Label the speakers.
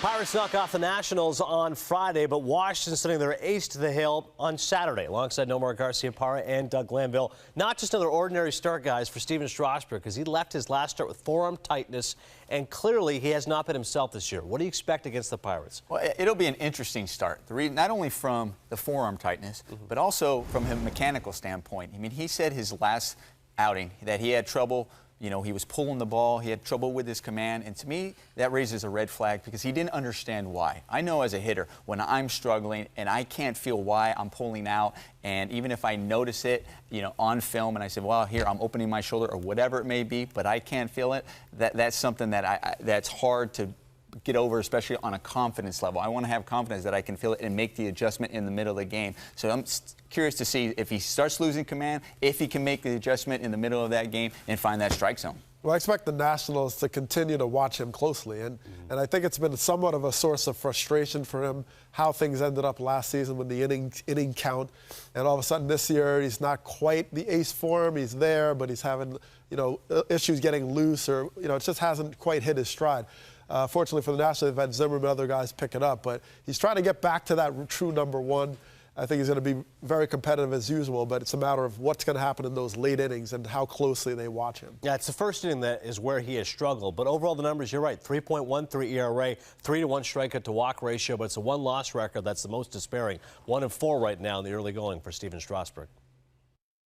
Speaker 1: Pirates knock off the Nationals on Friday, but Washington sending their ace to the hill on Saturday, alongside Nomar Garciaparra and Doug Glanville. Not just another ordinary start, guys, for Stephen Strasburg, because he left his last start with forearm tightness, and clearly he has not been himself this year. What do you expect against the Pirates?
Speaker 2: Well, it'll be an interesting start. Not only from the forearm tightness, but also from a mechanical standpoint. I mean, he said his last outing that he had trouble. You know, he was pulling the ball, he had trouble with his command, and to me, that raises a red flag because he didn't understand why. I know as a hitter, when I'm struggling and I can't feel why I'm pulling out, and even if I notice it, you know, on film, and I say, well, here, I'm opening my shoulder, or whatever it may be, but I can't feel it, that's something that that's hard to get over, especially on a confidence level. I want to have confidence that I can feel it and make the adjustment in the middle of the game. So I'm curious to see if he starts losing command, if he can make the adjustment in the middle of that game and find that strike zone.
Speaker 3: Well, I expect the Nationals to continue to watch him closely, and I think it's been somewhat of a source of frustration for him how things ended up last season with the inning count, and all of a sudden this year he's not quite the ace form. He's there, but he's having, you know, issues getting loose, or, you know, it just hasn't quite hit his stride. Fortunately for the Nationals, they've had Zimmerman and other guys pick it up, but he's trying to get back to that true number one. I think he's going to be very competitive as usual, but it's a matter of what's going to happen in those late innings and how closely they watch him.
Speaker 1: Yeah, it's the first inning that is where he has struggled, but overall the numbers, you're right, 3.13 ERA, 3-1 strikeout to walk ratio, but it's a one-loss record that's the most despairing. 1-4 right now in the early going for Stephen Strasburg.